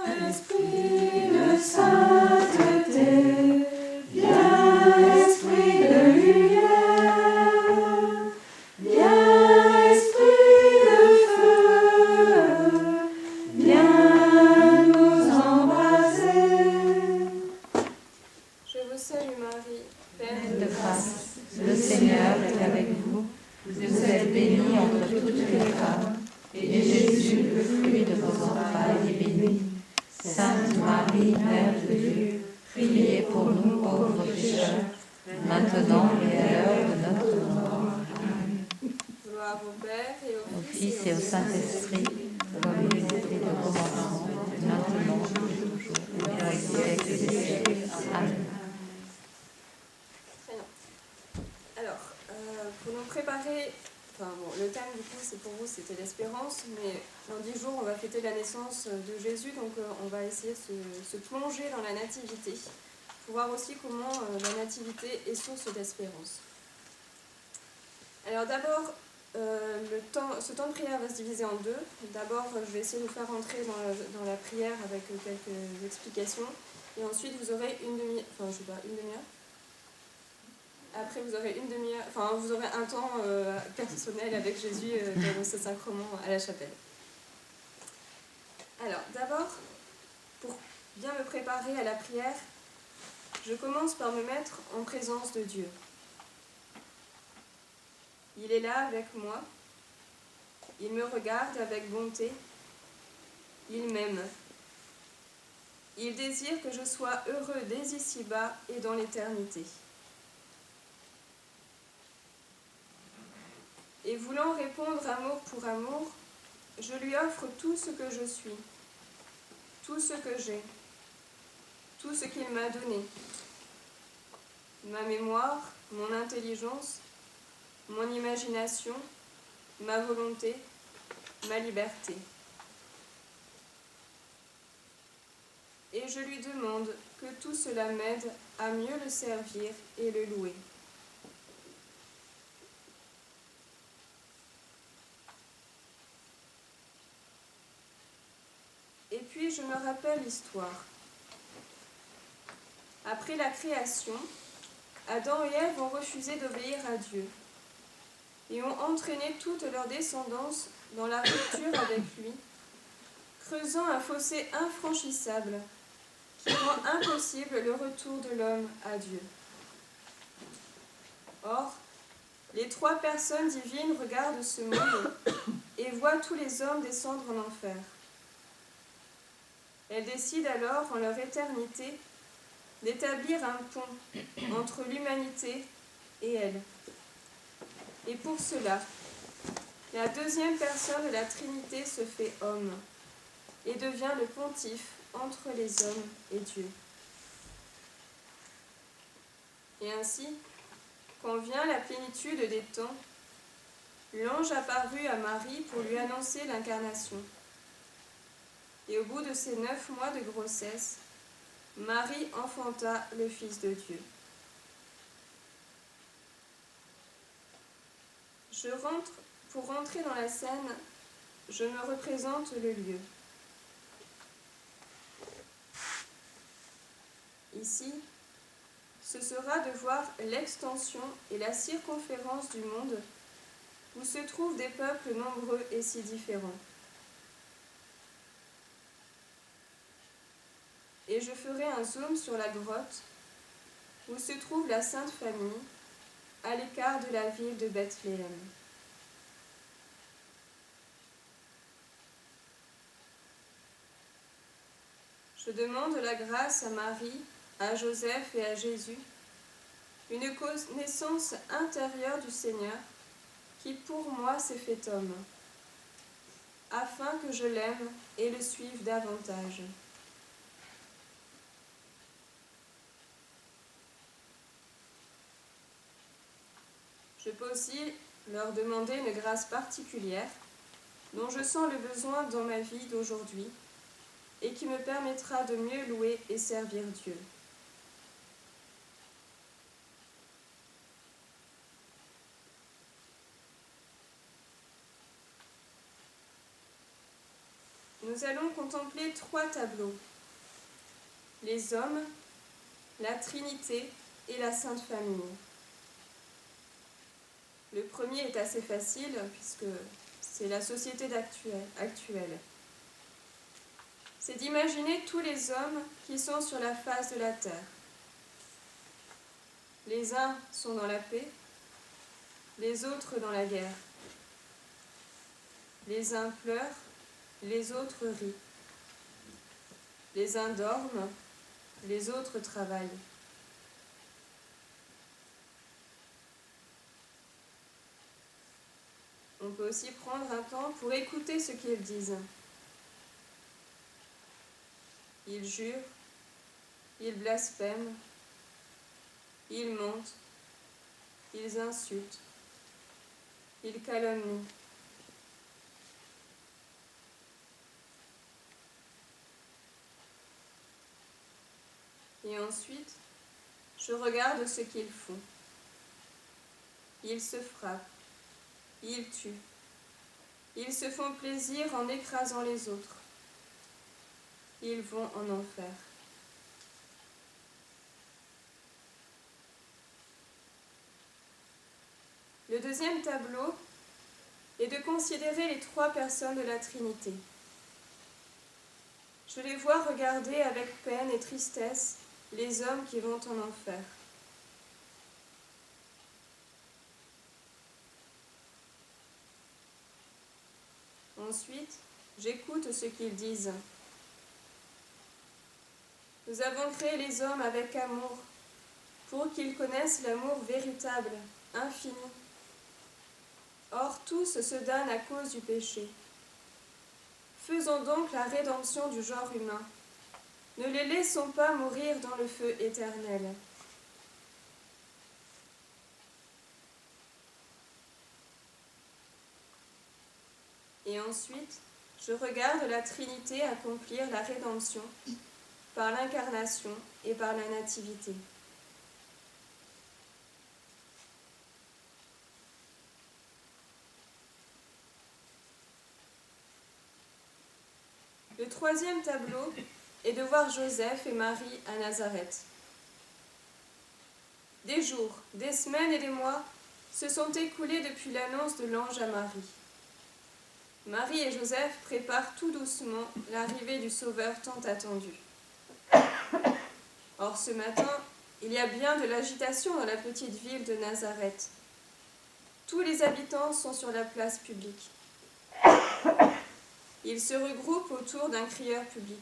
Esprit de sainteté, viens esprit de lumière, viens esprit de feu, viens nous embraser. Je vous salue Marie, pleine de grâce, le Seigneur est avec vous. Vous êtes bénie entre toutes les femmes, et Jésus, le fruit de vos entrailles, est béni. Sainte Marie, Mère de Dieu, priez pour nous pauvres pécheurs, maintenant et à l'heure de notre mort. Amen. gloire au Père et Au Fils et au Saint-Esprit, comme il était au commencement, maintenant et toujours, et dans les siècles des siècles. Amen. Très bien. Alors, pour nous préparer, le thème du coup, c'est pour vous, c'était l'espérance, mais dans 10 jours, on va fêter la naissance de Jésus, donc on va essayer de se plonger dans la nativité, pour voir aussi comment la nativité est source d'espérance. Alors d'abord, ce temps de prière va se diviser en deux. D'abord, je vais essayer de vous faire rentrer dans la prière avec quelques explications, et ensuite vous aurez une demi-heure. Après, vous aurez vous aurez un temps personnel avec Jésus dans ce sacrement à la chapelle. Alors, d'abord, pour bien me préparer à la prière, je commence par me mettre en présence de Dieu. Il est là avec moi, il me regarde avec bonté, il m'aime. Il désire que je sois heureux dès ici-bas et dans l'éternité. Et voulant répondre amour pour amour, je lui offre tout ce que je suis, tout ce que j'ai, tout ce qu'il m'a donné. Ma mémoire, mon intelligence, mon imagination, ma volonté, ma liberté. Et je lui demande que tout cela m'aide à mieux le servir et le louer. Et puis je me rappelle l'histoire. Après la création, Adam et Ève ont refusé d'obéir à Dieu et ont entraîné toute leur descendance dans la rupture avec lui, creusant un fossé infranchissable qui rend impossible le retour de l'homme à Dieu. Or, les 3 personnes divines regardent ce monde et voient tous les hommes descendre en enfer. Elles décident alors, en leur éternité, d'établir un pont entre l'humanité et elle. Et pour cela, la 2e personne de la Trinité se fait homme et devient le pontife entre les hommes et Dieu. Et ainsi, quand vient la plénitude des temps, l'ange apparut à Marie pour lui annoncer l'incarnation. Et au bout de ces 9 mois de grossesse, Marie enfanta le Fils de Dieu. Pour rentrer dans la scène, je me représente le lieu. Ici, ce sera de voir l'extension et la circonférence du monde où se trouvent des peuples nombreux et si différents. Et je ferai un zoom sur la grotte où se trouve la Sainte Famille, à l'écart de la ville de Bethléem. Je demande la grâce à Marie, à Joseph et à Jésus, une connaissance intérieure du Seigneur qui pour moi s'est fait homme, afin que je l'aime et le suive davantage. Je peux aussi leur demander une grâce particulière dont je sens le besoin dans ma vie d'aujourd'hui et qui me permettra de mieux louer et servir Dieu. nous allons contempler 3 tableaux. Les hommes, la Trinité et la Sainte Famille. Le premier est assez facile puisque c'est la société actuelle. C'est d'imaginer tous les hommes qui sont sur la face de la terre. Les uns sont dans la paix, les autres dans la guerre. Les uns pleurent, les autres rient. Les uns dorment, les autres travaillent. On peut aussi prendre un temps pour écouter ce qu'ils disent. Ils jurent, ils blasphèment, ils mentent, ils insultent, ils calomnient. Et ensuite, je regarde ce qu'ils font. Ils se frappent, ils tuent, ils se font plaisir en écrasant les autres. Ils vont en enfer. Le deuxième tableau est de considérer les 3 personnes de la Trinité. Je les vois regarder avec peine et tristesse les hommes qui vont en enfer. Ensuite, j'écoute ce qu'ils disent. Nous avons créé les hommes avec amour, pour qu'ils connaissent l'amour véritable, infini. Or, tous se donnent à cause du péché. Faisons donc la rédemption du genre humain. Ne les laissons pas mourir dans le feu éternel. Et ensuite, je regarde la Trinité accomplir la rédemption par l'incarnation et par la nativité. Le troisième tableau est de voir Joseph et Marie à Nazareth. Des jours, des semaines et des mois se sont écoulés depuis l'annonce de l'ange à Marie. Marie et Joseph préparent tout doucement l'arrivée du Sauveur tant attendu. Or, ce matin, il y a bien de l'agitation dans la petite ville de Nazareth. Tous les habitants sont sur la place publique. Ils se regroupent autour d'un crieur public.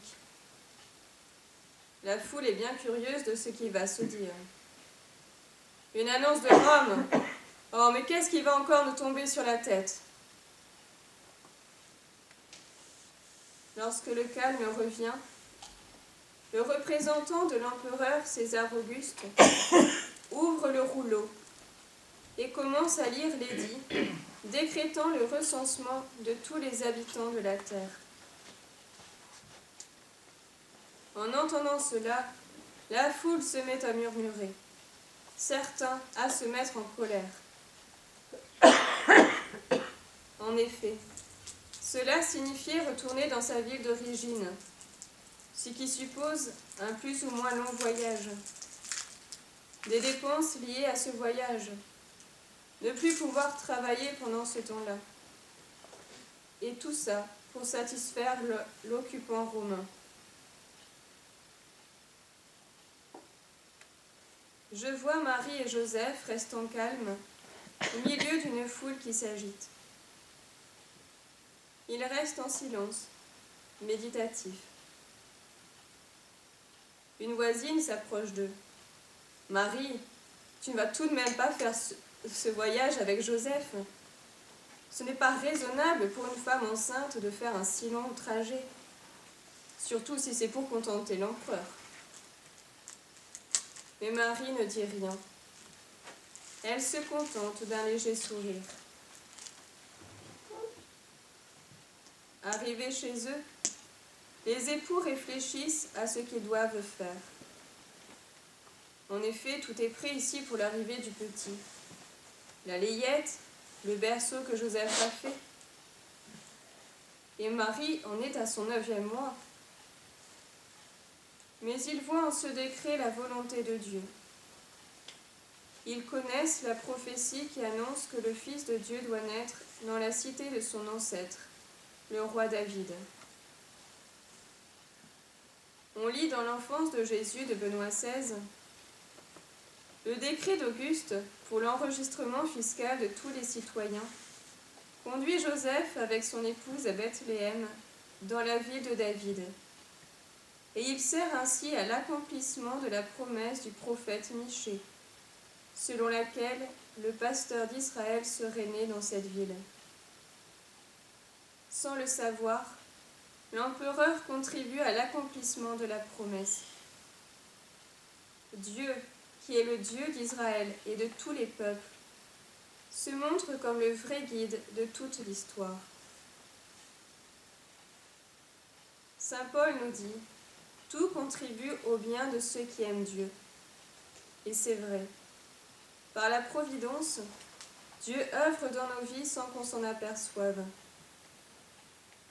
La foule est bien curieuse de ce qui va se dire. Une annonce de Rome. Oh, mais qu'est-ce qui va encore nous tomber sur la tête? Lorsque le calme revient, le représentant de l'empereur César Auguste ouvre le rouleau et commence à lire l'édit, décrétant le recensement de tous les habitants de la terre. En entendant cela, la foule se met à murmurer, certains à se mettre en colère. En effet, cela signifiait retourner dans sa ville d'origine, ce qui suppose un plus ou moins long voyage. Des dépenses liées à ce voyage, ne plus pouvoir travailler pendant ce temps-là. Et tout ça pour satisfaire l'occupant romain. Je vois Marie et Joseph restant calmes au milieu d'une foule qui s'agite. Ils restent en silence, méditatifs. Une voisine s'approche d'eux. « Marie, tu ne vas tout de même pas faire ce voyage avec Joseph. Ce n'est pas raisonnable pour une femme enceinte de faire un si long trajet, surtout si c'est pour contenter l'empereur. » Mais Marie ne dit rien. Elle se contente d'un léger sourire. Arrivés chez eux, les époux réfléchissent à ce qu'ils doivent faire. En effet, tout est prêt ici pour l'arrivée du petit. La layette, le berceau que Joseph a fait. et Marie en est à son 9e mois. Mais ils voient en ce décret la volonté de Dieu. Ils connaissent la prophétie qui annonce que le Fils de Dieu doit naître dans la cité de son ancêtre, le roi David. On lit dans l'enfance de Jésus de Benoît XVI le décret d'Auguste pour l'enregistrement fiscal de tous les citoyens conduit Joseph avec son épouse à Bethléem, dans la ville de David. Et il sert ainsi à l'accomplissement de la promesse du prophète Michée, selon laquelle le pasteur d'Israël serait né dans cette ville. Sans le savoir, l'empereur contribue à l'accomplissement de la promesse. Dieu, qui est le Dieu d'Israël et de tous les peuples, se montre comme le vrai guide de toute l'histoire. Saint Paul nous dit « Tout contribue au bien de ceux qui aiment Dieu ». Et c'est vrai. Par la providence, Dieu œuvre dans nos vies sans qu'on s'en aperçoive.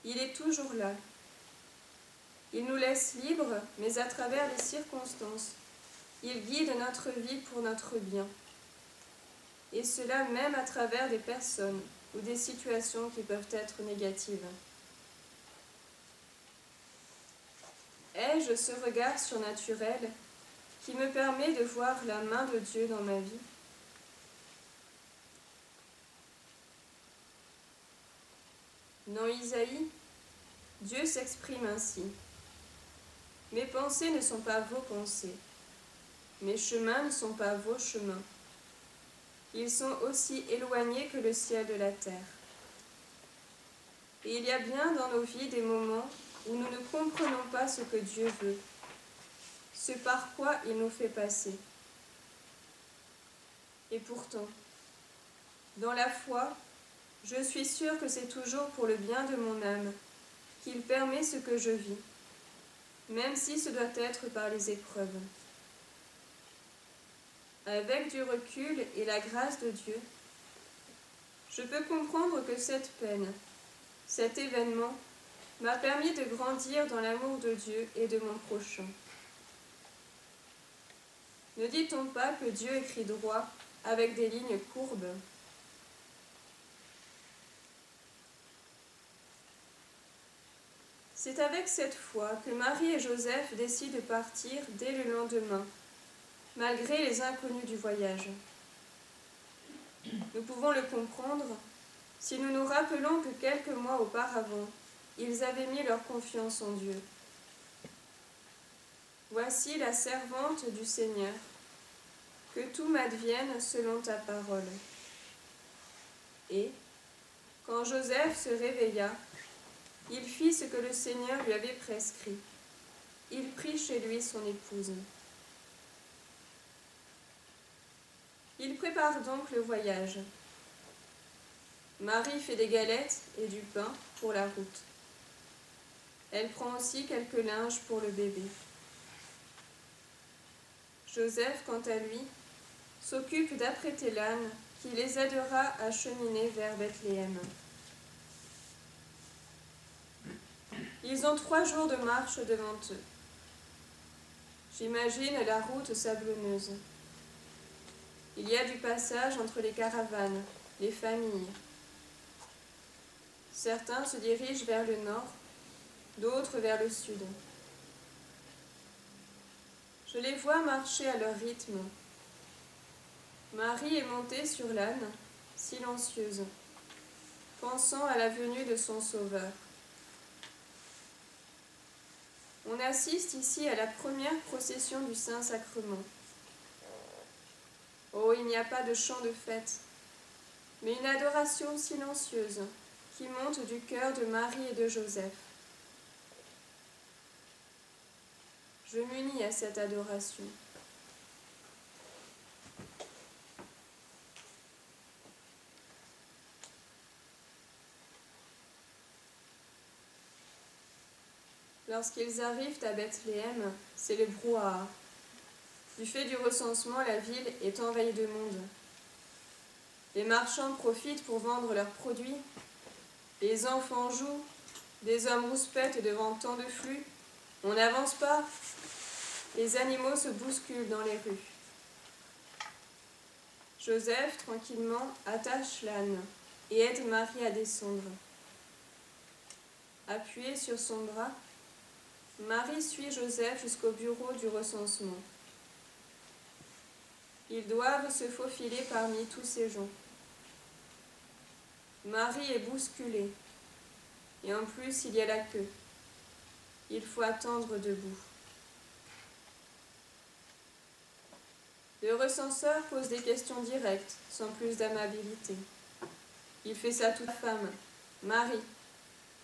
Il est toujours là. Il nous laisse libres, mais à travers les circonstances. Il guide notre vie pour notre bien. Et cela même à travers des personnes ou des situations qui peuvent être négatives. Ai-je ce regard surnaturel qui me permet de voir la main de Dieu dans ma vie ? Dans Isaïe, Dieu s'exprime ainsi. « Mes pensées ne sont pas vos pensées, mes chemins ne sont pas vos chemins. Ils sont aussi éloignés que le ciel de la terre. » Et il y a bien dans nos vies des moments où nous ne comprenons pas ce que Dieu veut, ce par quoi il nous fait passer. Et pourtant, dans la foi, je suis sûre que c'est toujours pour le bien de mon âme qu'il permet ce que je vis, même si ce doit être par les épreuves. Avec du recul et la grâce de Dieu, je peux comprendre que cette peine, cet événement, m'a permis de grandir dans l'amour de Dieu et de mon prochain. Ne dit-on pas que Dieu écrit droit avec des lignes courbes ? C'est avec cette foi que Marie et Joseph décident de partir dès le lendemain, malgré les inconnus du voyage. Nous pouvons le comprendre si nous nous rappelons que quelques mois auparavant, ils avaient mis leur confiance en Dieu. Voici la servante du Seigneur, que tout m'advienne selon ta parole. Et, quand Joseph se réveilla, il fit ce que le Seigneur lui avait prescrit. Il prit chez lui son épouse. Il prépare donc le voyage. Marie fait des galettes et du pain pour la route. Elle prend aussi quelques linges pour le bébé. Joseph, quant à lui, s'occupe d'apprêter l'âne qui les aidera à cheminer vers Bethléem. Ils ont 3 jours de marche devant eux. J'imagine la route sablonneuse. Il y a du passage entre les caravanes, les familles. Certains se dirigent vers le nord, d'autres vers le sud. Je les vois marcher à leur rythme. Marie est montée sur l'âne, silencieuse, pensant à la venue de son Sauveur. On assiste ici à la première procession du Saint-Sacrement. Oh, il n'y a pas de chant de fête, mais une adoration silencieuse qui monte du cœur de Marie et de Joseph. Je m'unis à cette adoration. Lorsqu'ils arrivent à Bethléem, c'est le brouhaha. Du fait du recensement, la ville est envahie de monde. Les marchands profitent pour vendre leurs produits. Les enfants jouent, Des hommes rouspètent devant tant de flux. On n'avance pas. Les animaux se bousculent dans les rues. Joseph, tranquillement, attache l'âne et aide Marie à descendre. Appuyée sur son bras, Marie suit Joseph jusqu'au bureau du recensement. Ils doivent se faufiler parmi tous ces gens. Marie est bousculée, et en plus il y a la queue. Il faut attendre debout. Le recenseur pose des questions directes, sans plus d'amabilité. Il fait ça toute femme. Marie.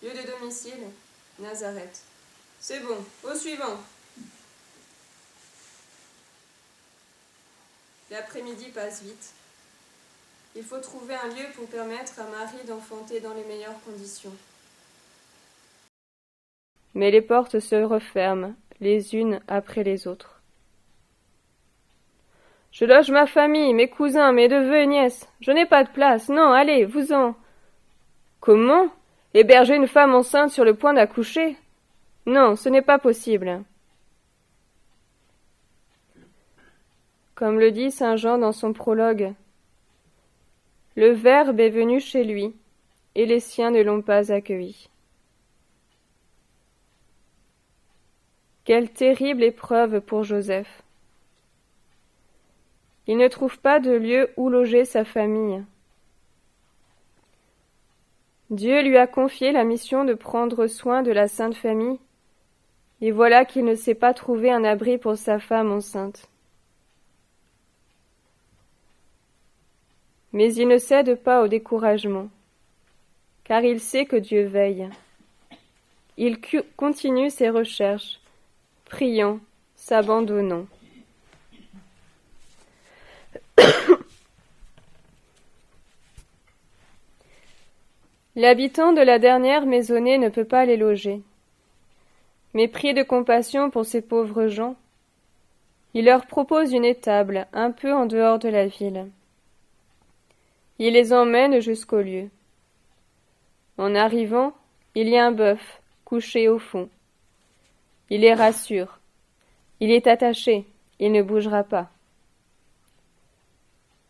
Lieu de domicile, Nazareth. C'est bon, au suivant. L'après-midi passe vite. Il faut trouver un lieu pour permettre à Marie d'enfanter dans les meilleures conditions. Mais les portes se referment, les unes après les autres. Je loge ma famille, mes cousins, mes neveux et nièces. Je n'ai pas de place. Non, allez, vous-en. Comment? Héberger une femme enceinte sur le point d'accoucher? Non, ce n'est pas possible. Comme le dit saint Jean dans son prologue, le Verbe est venu chez lui, et les siens ne l'ont pas accueilli. Quelle terrible épreuve pour Joseph. Il ne trouve pas de lieu où loger sa famille. Dieu lui a confié la mission de prendre soin de la Sainte Famille, et voilà qu'il ne sait pas trouver un abri pour sa femme enceinte. Mais il ne cède pas au découragement, car il sait que Dieu veille. Il continue ses recherches, priant, s'abandonnant. L'habitant de la dernière maisonnée ne peut pas les loger. Mais pris de compassion pour ces pauvres gens, il leur propose une étable un peu en dehors de la ville. Il les emmène jusqu'au lieu. En arrivant, il y a un bœuf couché au fond. Il les rassure. Il est attaché, il ne bougera pas.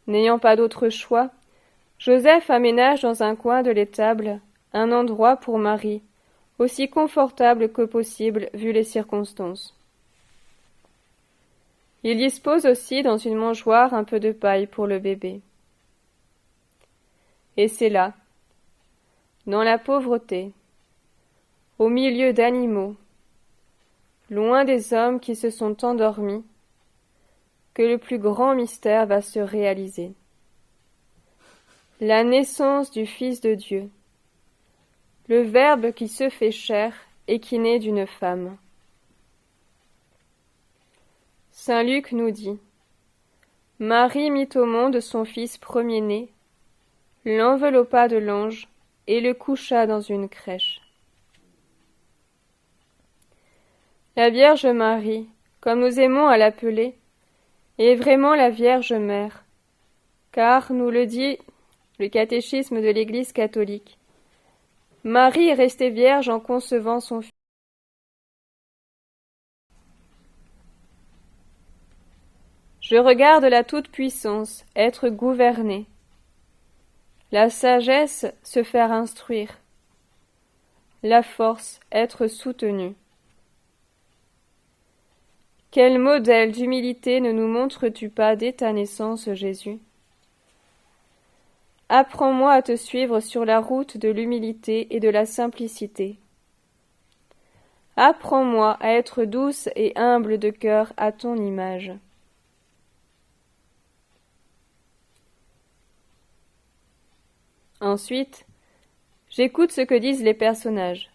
N'ayant pas d'autre choix, Joseph aménage dans un coin de l'étable un endroit pour Marie, aussi confortable que possible vu les circonstances. Il dispose aussi dans une mangeoire un peu de paille pour le bébé. Et c'est là, dans la pauvreté, au milieu d'animaux, loin des hommes qui se sont endormis, que le plus grand mystère va se réaliser. La naissance du Fils de Dieu, le Verbe qui se fait chair et qui naît d'une femme. Saint Luc nous dit: Marie mit au monde son fils premier-né, l'enveloppa de l'ange et le coucha dans une crèche. La Vierge Marie, comme nous aimons à l'appeler, est vraiment la Vierge Mère, car, nous le dit le catéchisme de l'Église catholique, Marie est restée vierge en concevant son Fils. Je regarde la toute-puissance être gouvernée, la sagesse se faire instruire, la force être soutenue. Quel modèle d'humilité ne nous montres-tu pas dès ta naissance, Jésus? Apprends-moi à te suivre sur la route de l'humilité et de la simplicité. Apprends-moi à être douce et humble de cœur à ton image. Ensuite, j'écoute ce que disent les personnages.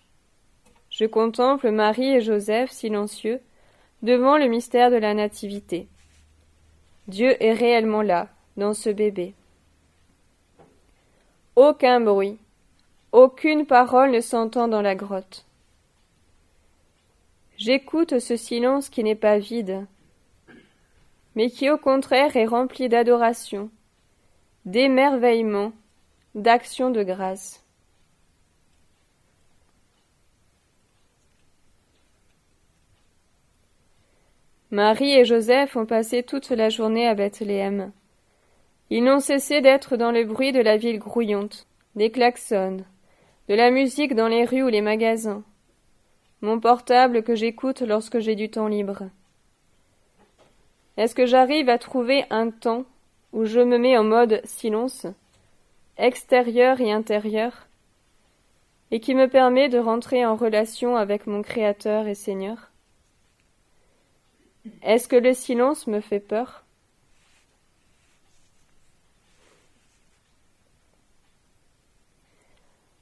Je contemple Marie et Joseph silencieux devant le mystère de la Nativité. Dieu est réellement là, dans ce bébé. Aucun bruit, aucune parole ne s'entend dans la grotte. J'écoute ce silence qui n'est pas vide, mais qui au contraire est rempli d'adoration, d'émerveillement, d'action de grâce. Marie et Joseph ont passé toute la journée à Bethléem. Ils n'ont cessé d'être dans le bruit de la ville grouillante, des klaxons, de la musique dans les rues ou les magasins, mon portable que j'écoute lorsque j'ai du temps libre. Est-ce que j'arrive à trouver un temps où je me mets en mode silence, extérieur et intérieur, et qui me permet de rentrer en relation avec mon Créateur et Seigneur? Est-ce que le silence me fait peur?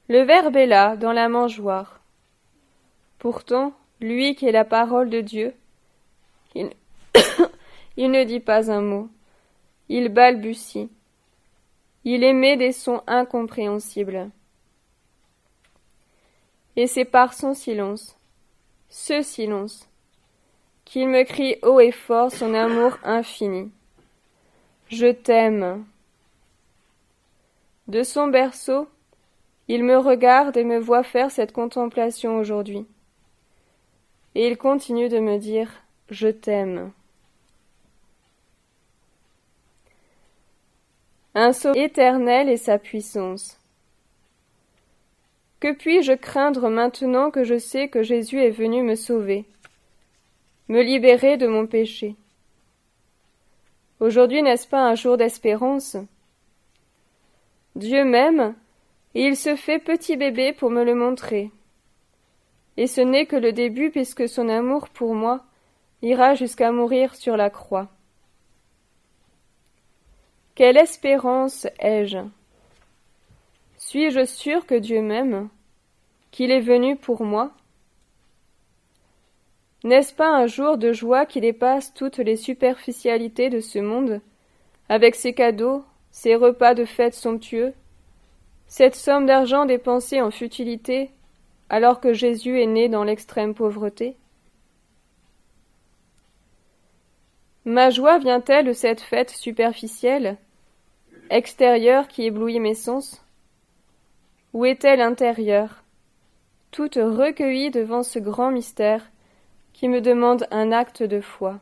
Le Verbe est là, dans la mangeoire. Pourtant, lui qui est la parole de Dieu, il ne dit pas un mot. Il balbutie. Il émet des sons incompréhensibles. Et c'est par son silence, ce silence, qu'il me crie haut et fort son amour infini. Je t'aime. De son berceau, il me regarde et me voit faire cette contemplation aujourd'hui. Et il continue de me dire « Je t'aime ». Un sauveur éternel est sa puissance. Que puis-je craindre maintenant que je sais que Jésus est venu me sauver, me libérer de mon péché? Aujourd'hui, n'est-ce pas un jour d'espérance? Dieu m'aime, et il se fait petit bébé pour me le montrer. Et ce n'est que le début, puisque son amour pour moi ira jusqu'à mourir sur la croix. Quelle espérance ai-je? Suis-je sûr que Dieu m'aime, qu'il est venu pour moi? N'est-ce pas un jour de joie qui dépasse toutes les superficialités de ce monde, avec ses cadeaux, ses repas de fête somptueux, cette somme d'argent dépensée en futilité, alors que Jésus est né dans l'extrême pauvreté? Ma joie vient-elle de cette fête superficielle, extérieure qui éblouit mes sens? Ou est-elle intérieure, toute recueillie devant ce grand mystère qui me demande un acte de foi?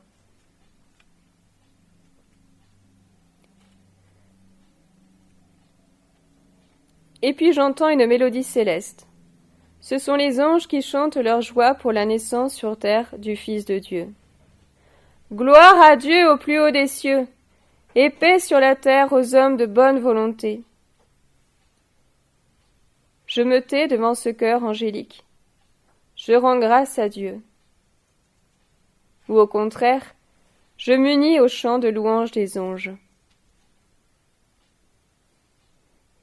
Et puis j'entends une mélodie céleste. Ce sont les anges qui chantent leur joie pour la naissance sur terre du Fils de Dieu. Gloire à Dieu au plus haut des cieux, et paix sur la terre aux hommes de bonne volonté. Je me tais devant ce cœur angélique. Je rends grâce à Dieu. Ou au contraire, je m'unis au chant de louange des anges.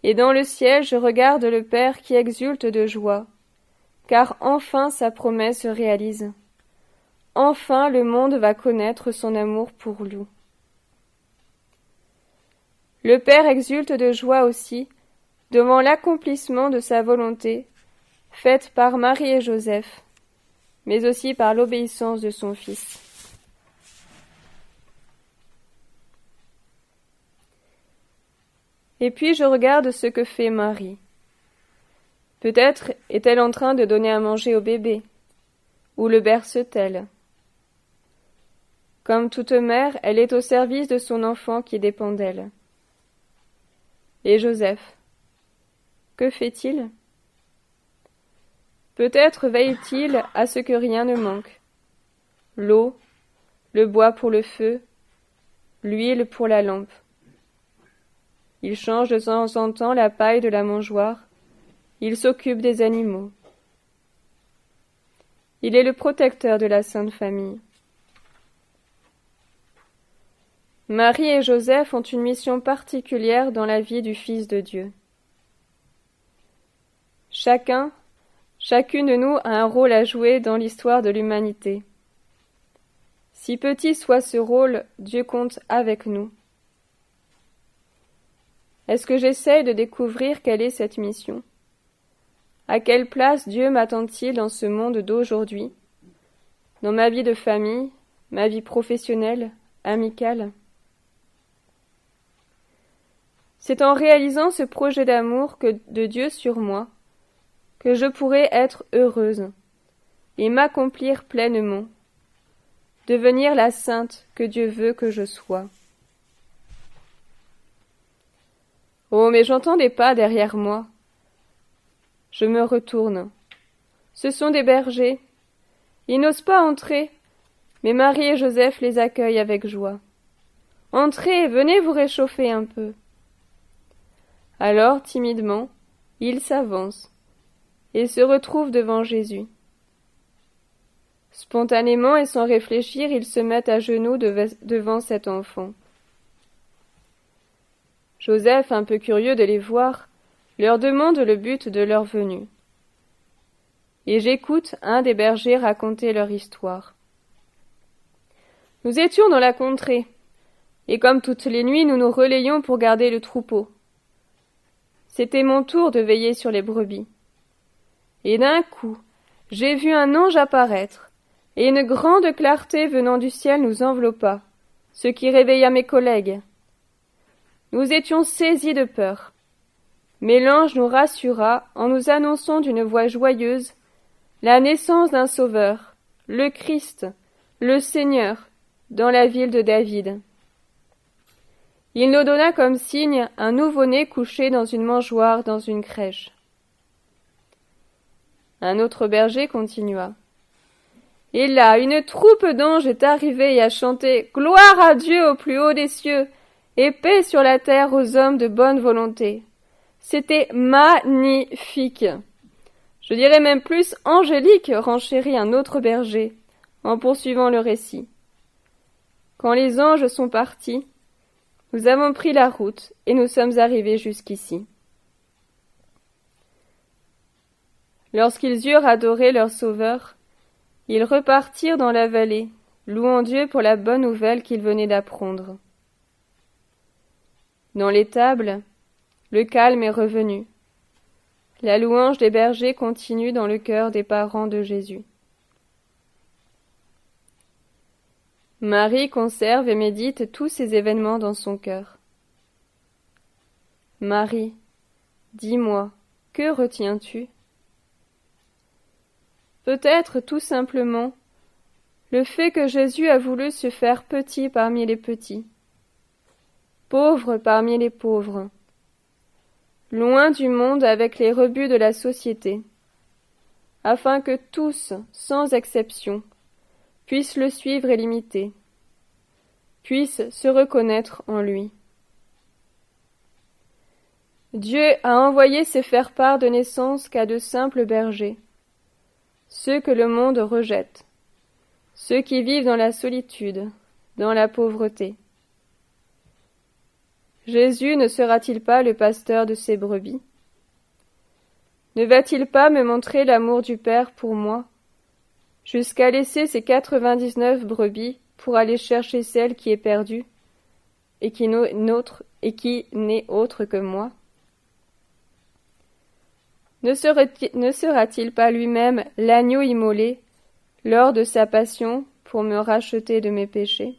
Et dans le ciel, je regarde le Père qui exulte de joie, car enfin sa promesse se réalise. Enfin le monde va connaître son amour pour nous. Le Père exulte de joie aussi devant l'accomplissement de sa volonté, faite par Marie et Joseph, mais aussi par l'obéissance de son Fils. Et puis je regarde ce que fait Marie. Peut-être est-elle en train de donner à manger au bébé, ou le berce-t-elle. Comme toute mère, elle est au service de son enfant qui dépend d'elle. Et Joseph, que fait-il? Peut-être veille-t-il à ce que rien ne manque. L'eau, le bois pour le feu, l'huile pour la lampe. Il change de temps en temps la paille de la mangeoire. Il s'occupe des animaux. Il est le protecteur de la Sainte Famille. Marie et Joseph ont une mission particulière dans la vie du Fils de Dieu. Chacune de nous a un rôle à jouer dans l'histoire de l'humanité. Si petit soit ce rôle, Dieu compte avec nous. Est-ce que j'essaye de découvrir quelle est cette mission? À quelle place Dieu m'attend-il dans ce monde d'aujourd'hui, dans ma vie de famille, ma vie professionnelle, amicale? C'est en réalisant ce projet d'amour de Dieu sur moi que je pourrai être heureuse et m'accomplir pleinement, devenir la sainte que Dieu veut que je sois. Oh, mais j'entends des pas derrière moi. Je me retourne. Ce sont des bergers. Ils n'osent pas entrer, mais Marie et Joseph les accueillent avec joie. Entrez, venez vous réchauffer un peu. Alors, timidement, ils s'avancent et se retrouvent devant Jésus. Spontanément et sans réfléchir, ils se mettent à genoux devant cet enfant. Joseph, un peu curieux de les voir, leur demande le but de leur venue. Et j'écoute un des bergers raconter leur histoire. Nous étions dans la contrée, et comme toutes les nuits, nous nous relayions pour garder le troupeau. C'était mon tour de veiller sur les brebis. Et d'un coup, j'ai vu un ange apparaître, et une grande clarté venant du ciel nous enveloppa, ce qui réveilla mes collègues. Nous étions saisis de peur. Mais l'ange nous rassura en nous annonçant d'une voix joyeuse la naissance d'un Sauveur, le Christ, le Seigneur, dans la ville de David. Il nous donna comme signe un nouveau-né couché dans une mangeoire dans une crèche. Un autre berger continua. Et là, une troupe d'anges est arrivée et a chanté « Gloire à Dieu au plus haut des cieux et paix sur la terre aux hommes de bonne volonté ». C'était magnifique. Je dirais même plus angélique, renchérit un autre berger, en poursuivant le récit. Quand les anges sont partis, nous avons pris la route et nous sommes arrivés jusqu'ici. Lorsqu'ils eurent adoré leur Sauveur, ils repartirent dans la vallée, louant Dieu pour la bonne nouvelle qu'ils venaient d'apprendre. Dans l'étable, le calme est revenu. La louange des bergers continue dans le cœur des parents de Jésus. Marie conserve et médite tous ces événements dans son cœur. Marie, dis-moi, que retiens-tu ? Peut-être tout simplement le fait que Jésus a voulu se faire petit parmi les petits, pauvre parmi les pauvres, loin du monde avec les rebuts de la société, afin que tous, sans exception, puissent le suivre et l'imiter, puissent se reconnaître en lui. Dieu a envoyé ses faire-part de naissance qu'à de simples bergers, ceux que le monde rejette, ceux qui vivent dans la solitude, dans la pauvreté. Jésus ne sera-t-il pas le pasteur de ses brebis ? Ne va-t-il pas me montrer l'amour du Père pour moi, jusqu'à laisser ses 99 brebis pour aller chercher celle qui est perdue et qui n'est autre que moi ? Ne sera-t-il pas lui-même l'agneau immolé lors de sa passion pour me racheter de mes péchés ?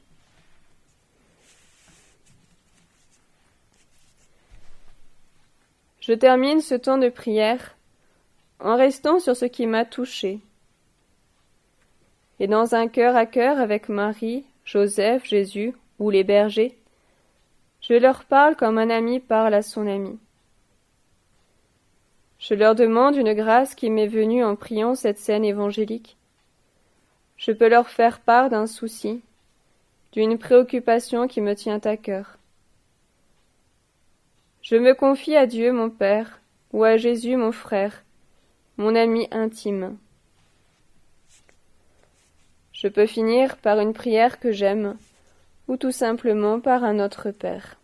Je termine ce temps de prière en restant sur ce qui m'a touchée. Et dans un cœur à cœur avec Marie, Joseph, Jésus ou les bergers, je leur parle comme un ami parle à son ami. Je leur demande une grâce qui m'est venue en priant cette scène évangélique. Je peux leur faire part d'un souci, d'une préoccupation qui me tient à cœur. Je me confie à Dieu mon Père, ou à Jésus mon frère, mon ami intime. Je peux finir par une prière que j'aime, ou tout simplement par un Notre Père.